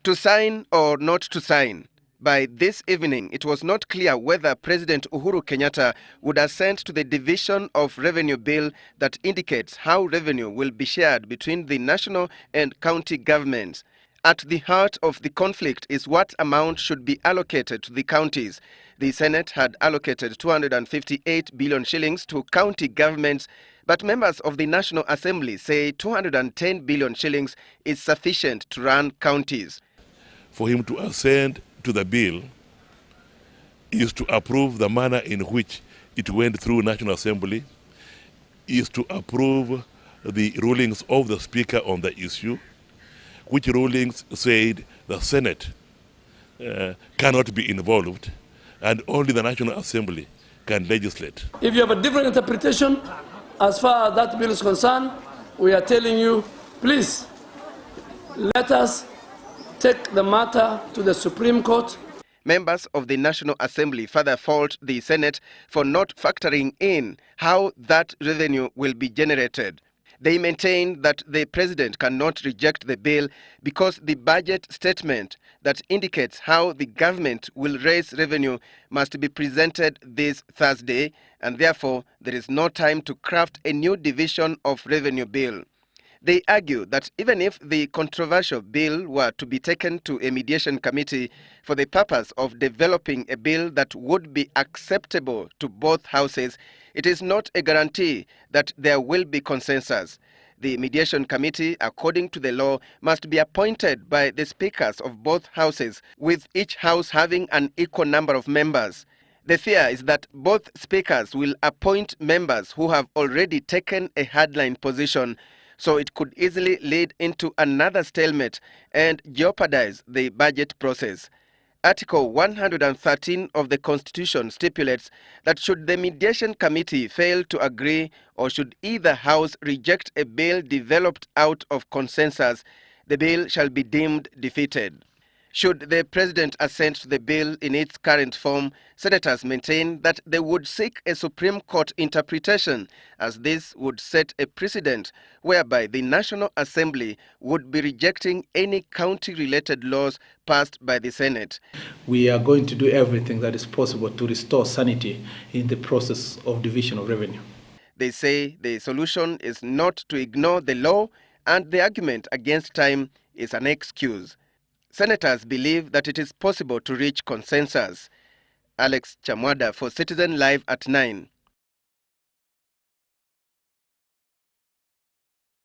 To sign or not to sign. By this evening, it was not clear whether President Uhuru Kenyatta would assent to the Division of Revenue Bill that indicates how revenue will be shared between the national and county governments. At the heart of the conflict is what amount should be allocated to the counties. The Senate had allocated 258 billion shillings to county governments, but members of the National Assembly say 210 billion shillings is sufficient to run counties. For him to assent to the bill is to approve the manner in which it went through National Assembly, is to approve the rulings of the Speaker on the issue, which rulings said the Senate cannot be involved and only the National Assembly can legislate. If you have a different interpretation as far as that bill is concerned, we are telling you, please, let us take the matter to the Supreme Court. Members of the National Assembly further fault the Senate for not factoring in how that revenue will be generated. They maintain that the president cannot reject the bill because the budget statement that indicates how the government will raise revenue must be presented this Thursday, and therefore there is no time to craft a new division of revenue bill. They argue that even if the controversial bill were to be taken to a mediation committee for the purpose of developing a bill that would be acceptable to both houses, it is not a guarantee that there will be consensus. The mediation committee, according to the law, must be appointed by the speakers of both houses, with each house having an equal number of members. The fear is that both speakers will appoint members who have already taken a hardline position, so it could easily lead into another stalemate and jeopardize the budget process. Article 113 of the Constitution stipulates that should the mediation committee fail to agree or should either house reject a bill developed out of consensus, the bill shall be deemed defeated. Should the president assent to the bill in its current form, senators maintain that they would seek a Supreme Court interpretation, as this would set a precedent whereby the National Assembly would be rejecting any county-related laws passed by the Senate. We are going to do everything that is possible to restore sanity in the process of division of revenue. They say the solution is not to ignore the law, and the argument against time is an excuse. Senators believe that it is possible to reach consensus. Alex Chamwada for Citizen Live at 9.